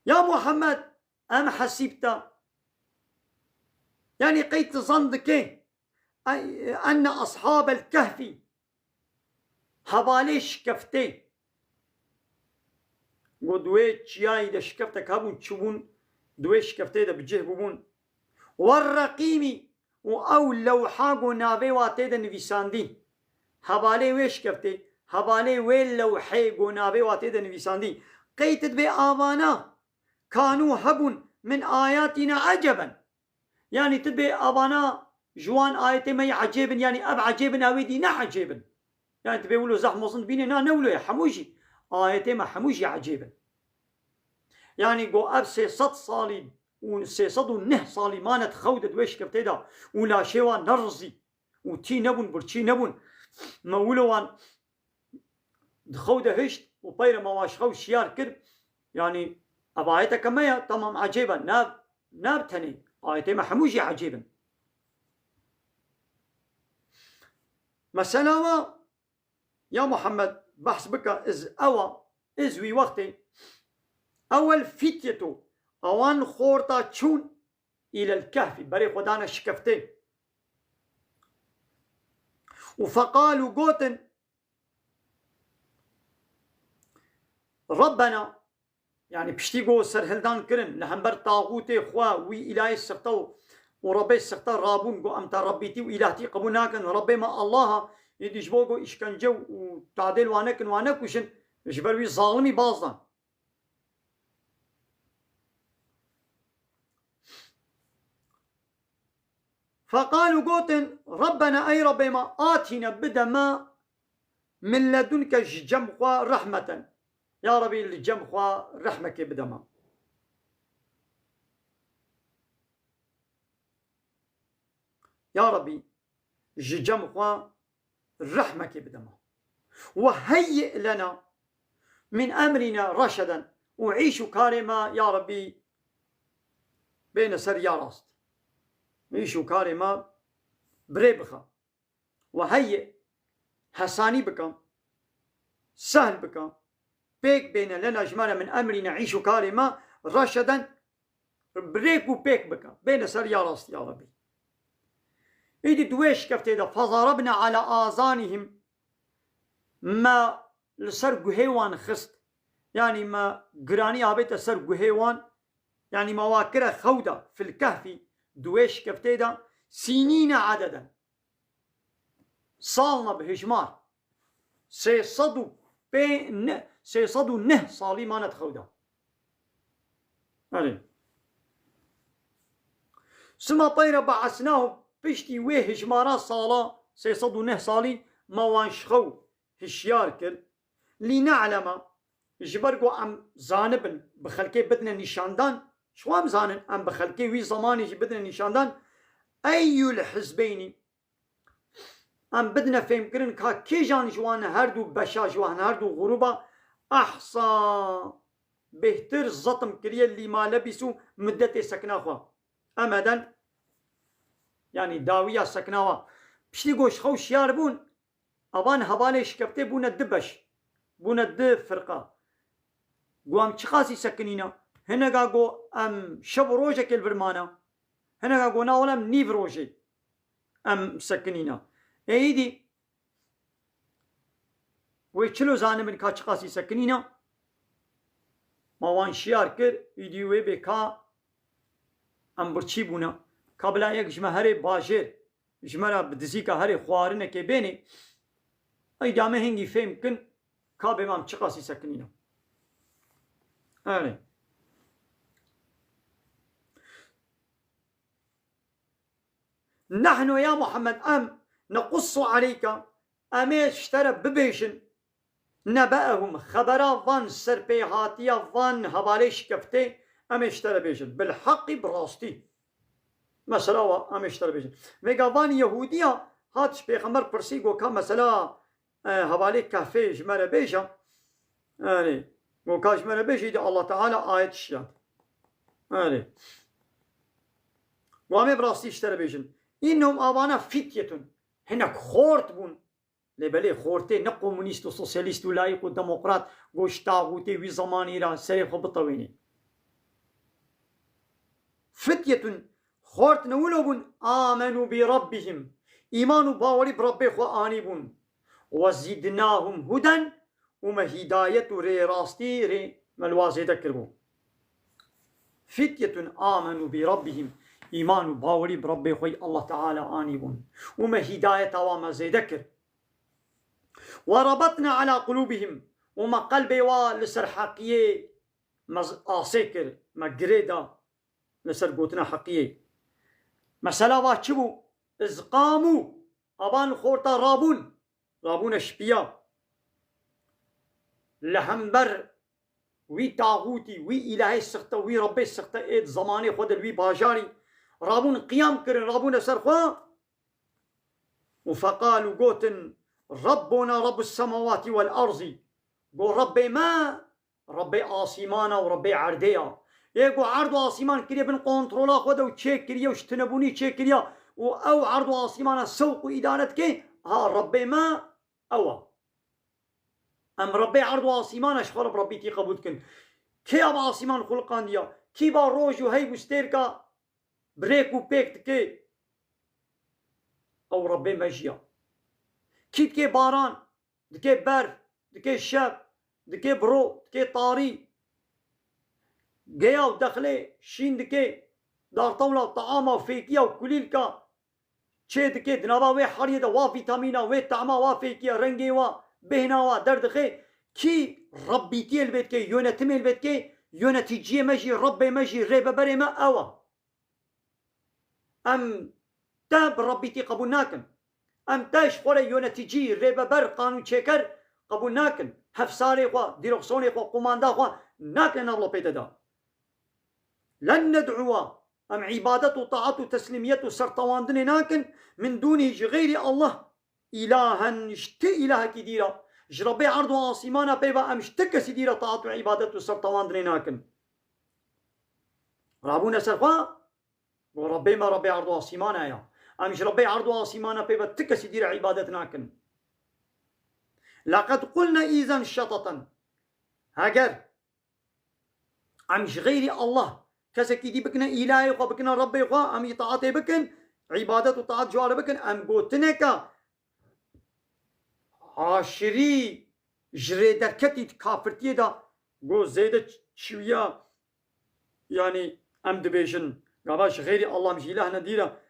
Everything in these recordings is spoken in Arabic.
يا محمد أم حسبت يعني قيت ظنك أن أصحاب الكهف هباليش كفتي ودوي تشياي دا شكفتك هبون تشوبون دوي شكفتي دا بجيه ببون والرقيمي أو لوحاقو نابي واتي دا نفيساندي هبالي ويش كفتي هبالي ويل لوحاقو نابي واتي دا نفيساندي قيتت بي آبانا كانوا هبون من آياتنا عجبا يعني تدبي آبانا جوان آياتي ما عجيبن يعني أب عجيبن أويدي نا عجيبن يعني تبي يقولوا زحمة صند بيني نا نولو يا حموجي آياتي ما حموجي عجيبن يعني قو أب 600 صالي و609 صالي ما نتخودت ويش كفتيدا ولا شيوا نرزي وتي نبون برتي نبون مولوان دخودة هشت وبير ما واشخو شيار كرب يعني أبايتا كمية تمام عجيبا ناب تني آياتي ما حموجي عجيبا مثلا يا محمد بحث بك إز وي وقتي أول فتيتو أوان خورتا تشون إلى الكهف بري خدانا شكفتين وفقالوا قوتن ربنا يعني بشتيقو سرهلدان كرن لهمبر طاغوتي خوا وي إلهي السرطو وربي السرطو رابون قو أمتا ربيتي وإلهتي قبوناكن ربي ما الله يدي جبوغو إشكنجو وتعديل وانكن وانكوشن جبروي ظالمي بازدان فقالوا قوتن ربنا أي ربي ما آتنا بدا ما من لدنك جمخوا رحمة يا ربي الجمخوا رحمك بدا ما يا ربي جمخوا رحمك بدا ما وهيئ لنا من أمرنا رشدا وعيش كارما يا ربي بين سر يا راست عيشو كارما بريبخا وهيئ حساني بكم سهل بكم بيك بين لنا جمالا من أمرنا عيشو كارما رشدا بريك وبيك بكم بين سر يا راست يا ربي إيدي دويش كفتي فضربنا على آذانهم ما لسر قهيوان خست يعني ما قراني عبيت سر قهيوان يعني مواكرة خودة في الكهف دويش كفتي سنين عددا صالنا بهجمار 609 صالي ما نتخودا ثم طير بعثناه بشتي ويه هجمارا صالا 609 صالي ما وانشخو هشيار كر لنعلم جبرقو ام زانبن بخلكي بدنا نشاندان شو ام زانن ام بخلكي وي زماني بدنا نشاندان اي الحزبين ام بدنا فهم كرن كا كي جان جوان هردو بشا جوان هردو غروبا احصى بهتر زطم كريا اللي ما لبسوا مدة سكناخوا امدا يعني داوية سكناوا بشتي قوش خو شيار بون ابان هبالي شكبتي بونا دبش بونا د فرقة قوام چخاسي سكنينا هنا قاقو ام شب روجة كل برمانا هنا قاقو ناولم نيف روجي ام سكنينا ايدي ويچلو زانه من كا چخاسي سكنينا ما وان شيار كر ايدي وي بكا ام برچي بونا قبل يك جمهري باجر جمرا بدزيكا هري خوارنه كي بيني اي دامه هنگي فهم كن كا بمام چخاسي سكنينا أنا نحن يا محمد أم نقص عليك أمي اشترى ببيشن نبأهم خبرا فان سربيهاتيا فان هباليش كفتي أمي اشترى بيشن بالحق براستي مثلا أمي اشترى بيشن ويقا فان يهوديا هاتش بيغمر برسيقو كا مثلا هبالي كافي جمرة بيشا أنا وكاش مرة بيجي الله تعالى آية الشيان أنا وامي براستي اشترى بيجن إنهم آبانا فتية هناك خورت بون لبالي خورتي نه كومونيست و سوسياليست و لايق و ديمقراط گوش طاغوتي وي زماني را سريخو بطويني فتية خورت نولوبون آمنوا بربهم إيمان باوري بربي خو آنيبون وزدناهم هدى وما هداية ري راستي ري ملوازي ذكربون فتية آمنوا بربهم إيمان باوري بربي خوي الله تعالى آنيبون وما هداية وما زي ذكر وربطنا على قلوبهم وما قلبي لسر حقية آسيكر ما قريدا لسر قوتنا حقية مسألة واتشبو إذ قاموا أبان خورتا رابون الشبيا لهمبر وي تاغوتي وي إلهي السخطة وي ربي السخطة إيد زماني خود الوي باجاري رابون قيام كرن رابون سرخوا وفقالوا قوتن ربنا رب السماوات والأرض قو ربي ما ربي آسيمانا وربي عرديا يقو عرض آسيمان كريا بن قونترولا خودا وشيك كريا وشتنبوني شيك كريا أو عرض آسيمانا سوق إدارتك ها ربي ما أو أم ربي عرض آسيمانا شخور بربي تي قبودكن كي أب آسيمان خلقان ديا كي با روج وهي بستيركا بريك وبيكت كي أو ربي مجيا كيت كي باران دكي بر دكي شاب دكي برو دكي طاري جيا ودخلي شين دكي دار طاولة طعامة وفيكيا وكليلكا شي دكي دنابا وي حريدا وا فيتامينا وي طعما وا فيكيا رنجي وا بهنا وا دردخي كي ربي تي البيت كي يونتمي البيت كي يونتيجي مجي ربي مجي ريبا بري ما أوا أم تاب ربي تي قبولناكن أم تاش خوري يونتيجي ريبا بر قانون شكر قبولناكن هفساري خوا ديركسوني خوا قماندا خوا ناكن الله بيتدا لن ندعو أم عبادة وطاعة وتسليمية وسرطواندن ناكن من دونه غير الله إلها اشت إله كديرا جربي عرض عاصمانا بيبا أم اشتك سديرا طاعة وعبادة وسرطواندن ناكن رابونا سرخوا وربي ما ربي عرض عاصمانا يا أم ربي عرض عاصمانا بيبا تك سديرا عبادة ناكن لقد قلنا إذن شططا هاجر أم غير الله كسكي دي بكنا إلهي خوا بكنا ربي خوا أم يطاعتي بكن عبادة وطاعت جوار بكن أم قوتنكا عاشري جري دركتي كافرتي دا قو زيادة شوية يعني أم دبيشن قاباش غير الله مش إله نديرة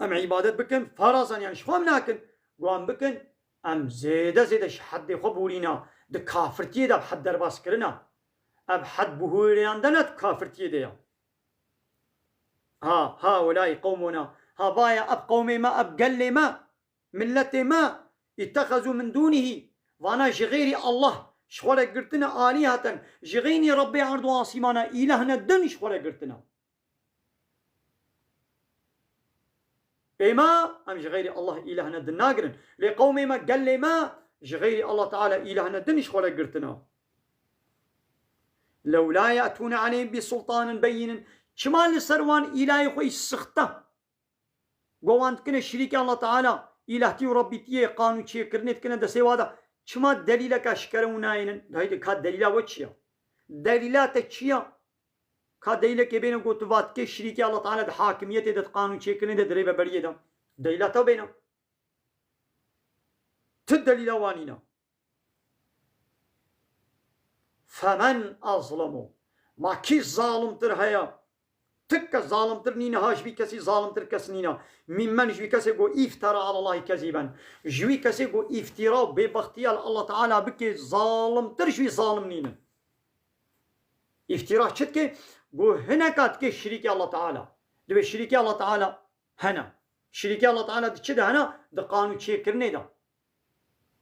أم عبادة بكن فرصا يعني شو مناكن قو أم بكن أم زيادة شحد خبولينا دا كافرتي دا بحد درباس كرنا أب حد بهوريان دنت كافرتي دا هؤلاء قومنا ها بايا أب قومي ما أب قل ما ملتي ما اتخذوا من دونه وانا جغيري الله شخولا قرتنا آلهة جغيني ربي عرض عاصمانا إلهنا الدن شخولا قرتنا إما أم جغيري الله إلهنا الدن ناقرن لقومي ما قل ما جغيري الله تعالى إلهنا الدن شخولا قرتنا لو لا يأتون عليهم بسلطان بين شمال السروان إلهي خوي السخطة قوانت كنا الشريك الله تعالى إلهتي وربيتي قانون شيء كرنيت كنا دسي وادا شما دليلك أشكروناين هيدا كاد دليلا وشيا دليلات تشيا كاد دليلك بينه قطبات كي الشريك الله تعالى ده حاكمية ده قانون شيء كرنيت دريبة بريه ده دليلات بينه تدليلا وانينا فمن أظلمه ما كي ظالم ترهيا تك ظالم ترنينا هاش بي كسي ظالم تركسنينا ممن جوي كسي قو افترى على الله كذبا جوي كسي قو افتراء ببختيال الله تعالى بكي ظالم ترجوي ظالم نينا افتراء شتك قو هنا كاتك شريكي الله تعالى دبي شريكي الله تعالى هنا شريكي الله تعالى دي هنا ده قانون شي كرني ده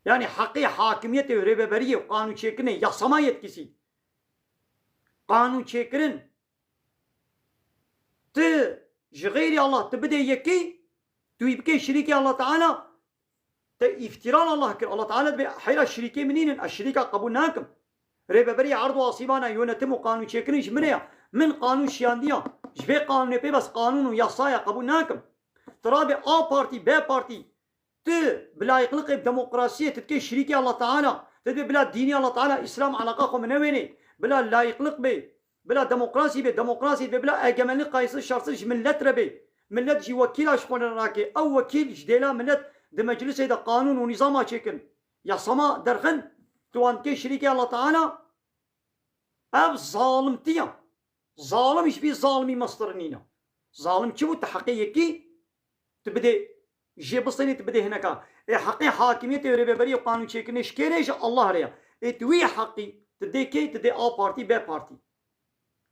يعني حقي حاكمية وربا بريه وقانون شي كرني يا سمايت كسي قانون شي كرن غير الله تبدأ يكي يبكي شريكي الله تعالى افتراء الله كر الله تعالى حيرا الشريكي منين الشريكة قبولناكم ريبا بري عرض واصيبانا يونتم قانون شكريش منيا من قانون شيانديا جبي قانون بي بس قانون يصايا قبولناكم ترابي بارتي بي بارتي بلا يقلق بديمقراطية تبكي شريكي الله تعالى تبي بلا ديني الله تعالى اسلام علاقاكم من ويني بلا لا يقلق بي بلا ديمقراطي بي ديمقراطي بي بلا اجمالي قايس شرطش ملت ربي ملت جي وكيل اشخون راكي او وكيل جديلا ملت د مجلس دا قانون ونظام شكل يا سما درخن توان كي شريكي الله تعالى اب ظالم تيا ظالم ايش بي ظالمي مصدرنينا ظالم كيف تحقيقي تبدي جي بصيني تبدي هناك حقي حاكمية ربي وقانون شكل شكيريش الله ريا توي حقي تدي كي تدي ا بارتي بي بارتي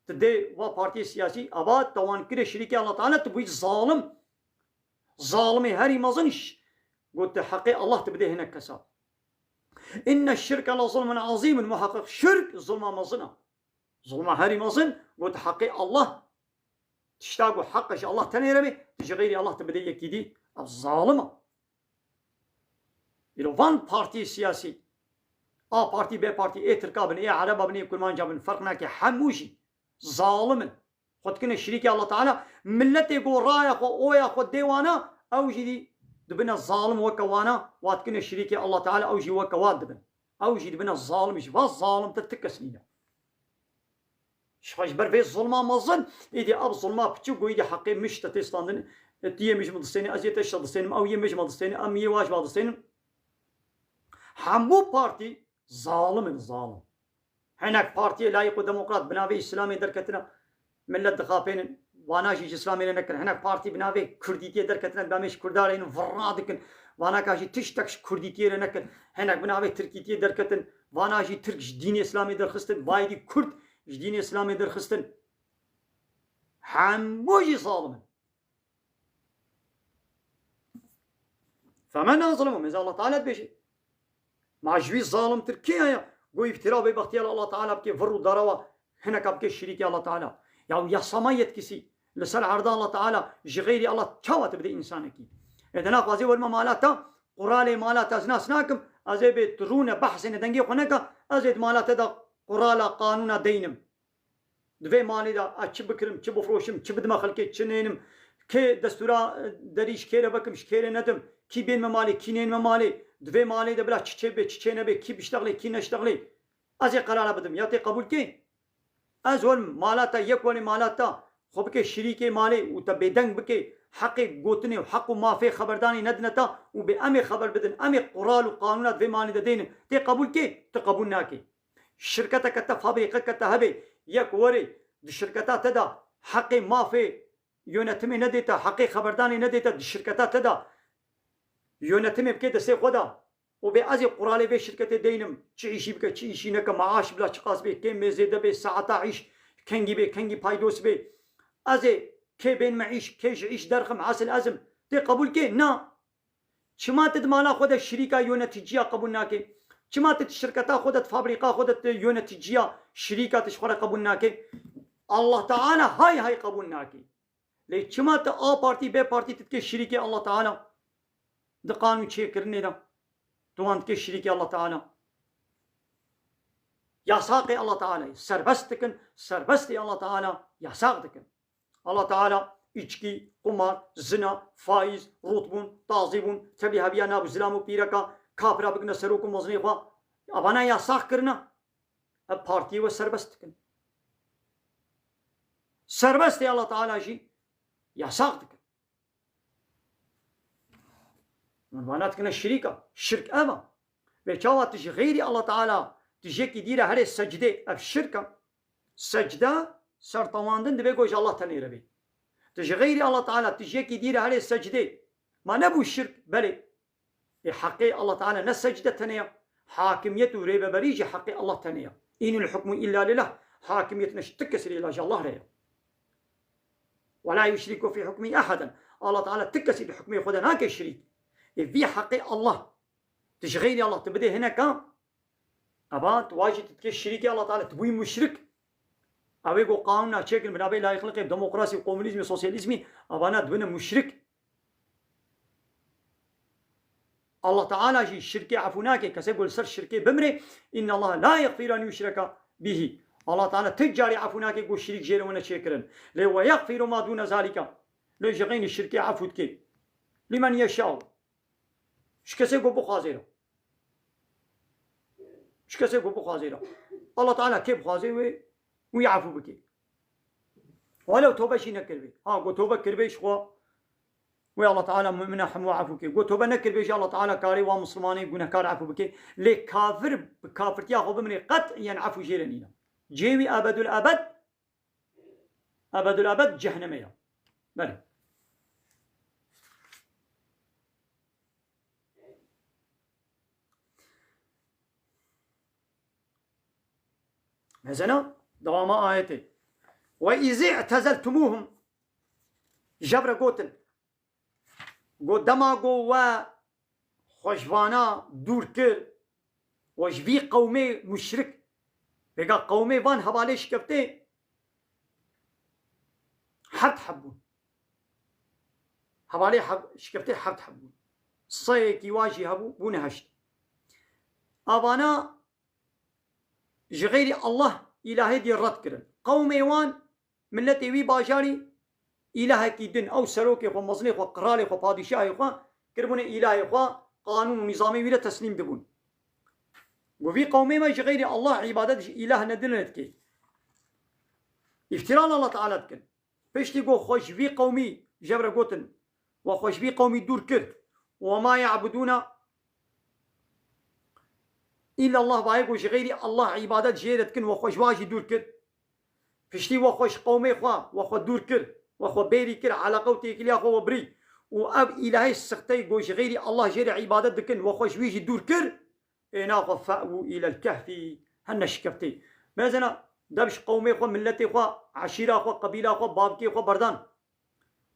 تدي و بارتي سياسي اباد توان كده شريكي الله تعالى تبوي ظالم ظالمي هاري مظنش قلت حقي الله تبدي هناك كسا ان الشرك لظلم عظيم محقق شرك ظلم مظنه ظلم هاري مظن قلت حقي الله تشتاقوا حقش الله تنيرمي تجي غيري الله تبدي يكيدي الظالمه إلى فان بارتي سياسي بارتي بي بارتي تركابن عربا بني كل ما جابن فرقنا كي حموشي ظالم خد كنا شريكي الله تعالى ملتي يقول رايا خو اويا خو ديوانا او جدي دبنا الظالم وكوانا وات كنا شريكي الله تعالى او جي وكواد دبن او جي دبنا الظالم ايش الظالم تتكسنينا شفاش بر في الظلمه مظن ايدي اب الظلمه بتشوقو ايدي حقي مش تتستاندن تي مش مدستيني ازيت الشدستيني او يمش مدستيني ام يواش مدستيني حمو بارتي ظالم هناك بارتي لايق ديمقراط بنافي اسلامي دركتنا ملت دخابين واناشي اسلامي نكن هناك بارتي بنافي كرديتي دركتنا بامش كردارين فرادكن وانا كاشي تشتكش كرديتي نكن هناك بنافي تركيتي دركتن واناشي تركش دين اسلامي درخستن بايدي كرد دين اسلامي درخستن حموجي ظالم فمن اظلم من الله تعالى بشي مع جوي ظالم تركيا قوي افتراء بختيار الله تعالى بكي فرو دروا هنا كبكي الشريك الله تعالى يا سمايت كسي لسال عرض الله تعالى جغيري الله تشاوى تبدي انسانك اذا ناقضي ورما مالاتا قرالي مالاتا ازناسناكم ازي بترون بحث دنجي خناك ازيد مالاتا دا قرالا قانونا دينم دوی مالی دا اچ بکرم چه بفروشم چه بدم خلقی چه نینم که دستورا دریش کیره بکم شکیره ندم کی بین مالی کی نین مالی دوی مالی دا بلا چه به چه نبه کی بشتغلی کی نشتغلی از قرار بدم یا تی قبول کی از ول مالاتا یک ولی مالاتا خوب که شریک مالی و تا بدنگ بکی حق گوتنی و حق مافی خبردانی ندنتا و به امی خبر بدن امی قرال و قانونات دوی مالی دا دین تی قبول کی تی قبول ناکی شرکتا کتا فابریقه کتا هبه یک وری د شرکتا تدا حق مافی یونتمی ندیتا حق خبردانی ندیتا د شرکتا تدا یونتمی بکی دسته خدا و به از قراله به شرکت دینم چی ایشی بکه چی ایشی نکه معاش بلا چقاس به کم میزیده به ساعتا عیش کنگی به کنگی پایدوس به از که بین معیش که عیش درخم حاصل ازم تی قبول که نه چما تد مالا خود شریکا یونتیجیا قبول ناکه چما تد شرکتا خودت فابریقا خودت یونتیجیا شريكات شخورة قبول ناكي الله تعالى هاي قبول ناكي لي چما تا آ بارتي بي بارتي تتكي شريكي الله تعالى ده قانون چه کرنه ده توان تكي شريكي الله تعالى يا ساقي الله تعالى سربستي الله تعالى يا ساقتكن الله تعالى içki, kumar, zina, faiz, rutbun, tazibun, tebliğ biyana bu zilamu piraka, kafira bigna serukum vaznifa, abana yasak kırna. بارتي وسربستكن سربستي الله تعالى جي يا ساقتكن من معناتكن الشريكة الشرك أما بيشاوات تجي غيري الله تعالى تجيك يدير هذه السجدة الشركة سجدة سر طواندن دبي قوش الله تنير بي تجي غيري الله تعالى تجيك يدير هذه السجدة ما نبو الشرك بل حقي الله تعالى نسجدة تنيا حاكميته ريبة بريجي حقي الله تنيا إن الحكم إلا لله حاكميتنا تكسر إلى الله ريا ولا يشرك في حكمه أحدا الله تعالى تكسر بحكمه خذ هناك الشريك في حق الله تشغيلي الله تبدي هناك أبات واجد تكشريك الله تعالى تبوي مشرك أبي يقول قانون شكل من أبي لا يخلق ديمقراطي وكومونيزم وسوسياليزم أبانا دبنا مشرك الله تعالى جي الشركة عفوناك كسيقول سر الشركة بمري إن الله لا يغفر أن يشرك به الله تعالى تجاري عفوناك يقول الشريك جيل وانا شكرا لو يغفر ما دون ذلك لو يجغين الشركة عفوتك لمن يشاء شكسيقول بخازيرا شكسيقول بخازيرا الله تعالى كيف خازير ويعفو بك ولو توبة شي نكربي قو توبة كربيش خوا ويا الله تعالى منا حمو عفو كي قو توبة نكربيش الله تعالى كاري ومسلماني يقولنا كار عفو بكي لي كافر بكافر تياخو بمني قط ين عفو جيرانينا جيوي أبد الأبد أبد الأبد جهنمية بلي مثلا دوام آيتي وإذا اعتزلتموهم جبر قوتن قو دماغو و خوشوانا دور كر وجبي قومي مشرك بقى قومي وان هبالي شكفتي حرد حبون هبالي شكفتي حرد حبون صيكي واجي هبو بون هشت أبانا جغيري الله إلهي دي الرد كرن قومي وان ملتي وي باجاري إلهي كي دن أو سروكي خو مزني خو قرالي خو پادشاهي خو كربون إلهي خو قانون ونظامي ويلا تسليم دبون وفي قومي ما جغيري الله عبادة إله ندلنت كي افتران الله تعالى تكن فيش تيقو خوش في قومي جبر قوتن وخوش في قومي دور كر وما يعبدون إلا الله بايقو جغيري الله عبادة جيرت كن وخوش واجي دور كر فيشتي وخوش قومي خوا وخو دور كر وخو بيري كر على قوتي كليا خو بري واب إلهي السختي قو جغيري الله جيري عبادة دكن وخوش ويجي دور كر إنا فأووا إلى الكهف هن شكفتي مازنا دبش قومي خو ملتي خو عشيرة خو قبيلة خو بابكي خو بردان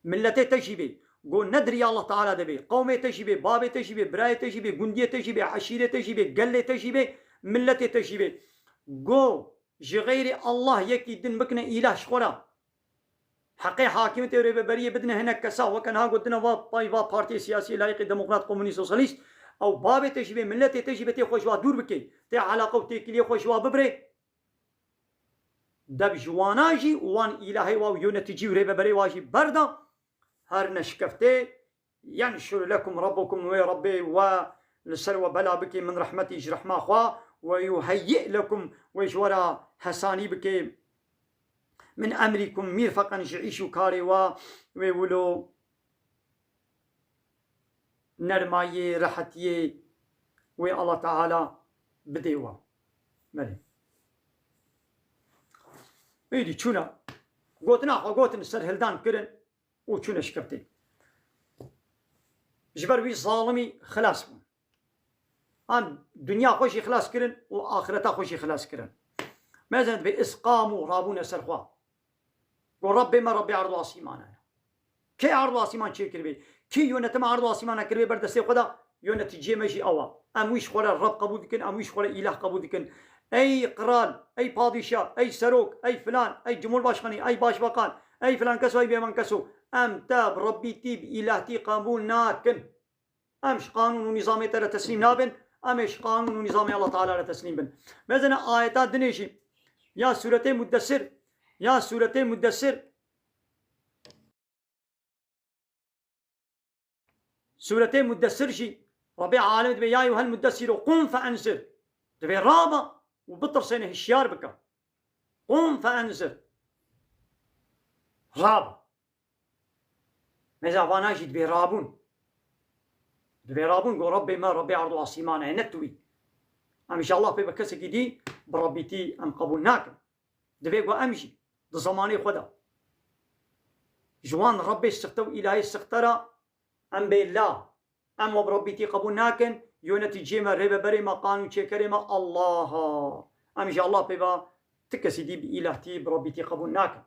ملتي تجيبي قو ندري الله تعالى دبي قومي تجيبي بابي تجيبي براي تجيبي قندية تجيبي عشيرة تجيبي قلة تجيبي ملتي تجيبي قو جغيري الله يكي دن بكنا إله شخورا حقي حاكمة بريه بدنا هنا كسا وكان ها قدنا با بارتي سياسي لايقي ديمقراط كومونيست سوسياليست او بابي تجيبي ملتي تجيبي تي خوشوا دور بكي تي علاقه تي كلي خوشوا ببري دب جواناجي وان الهي واو يونتي جي ريبه بري واجي بردا هر نشكفتي ينشر لكم ربكم ويربي ولسلوى بلا بكي من رحمتي جرح ما خوا ويهيئ لكم ويجورا حساني بكي من امركم مرفقا جعيشو كاري ويولو نرمايي راحتي وي الله تعالى بديوا مالي ايدي تشونا قوتنا قوتن سر هلدان كرن وتشونا شكبتي جبر وي ظالمي خلاص ان دنيا خوشي خلاص كرن واخرتها خوشي خلاص كرن ماذا باسقاموا رابونا سرخوا قول ربي ما ربي عرض عصيمانا كي عرض عصيمان شي كربي كي يونتما عرض عصيمانا كربي بردسي خدا يونت جي ماشي اوا ام ويش خولا الرب قبول دكن ام ويش خولا اله قبول دكن اي قرال اي بادشاه اي سروك اي فلان اي جمهور باشخاني اي باشبقان اي فلان كسو اي بيمن كسو ام تاب ربي تيب الهتي قبول ناكن امش قانون ونظام ترى تسليم نابن امش قانون ونظام الله تعالى تسليم بن مثلا ايات دنيشي يا سوره مدثر يا سوره مدثر سورة مدثر شي ربيع عالم دبي يا أيها المدثر قم فأنذر دبي رابا وبطر سنة هشيار بك قم فأنذر رابا ماذا فاناجي دبي رابون قول ربي ما ربي عرض عصيمانا نتوي أم شاء الله بيبقى كسك دي بربيتي أم قبولناك دبي قو أمشي ده زماني خدا جوان ربي استختو إلهي استخترا ام بالله ام بربيتي قبول ناكن يونتي جيما ريبه بري ما قانون كريمه الله ام شاء الله بيبا تكسيدي بإلهتي بربيتي قبول ناكن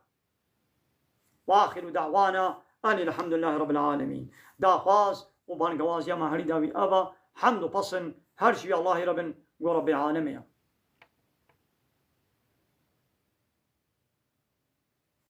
واخر دعوانا ان الحمد لله رب العالمين دا خاص وبان جواز يا ما هري داوي ابا حمد وبصن هرشي الله رب العالمين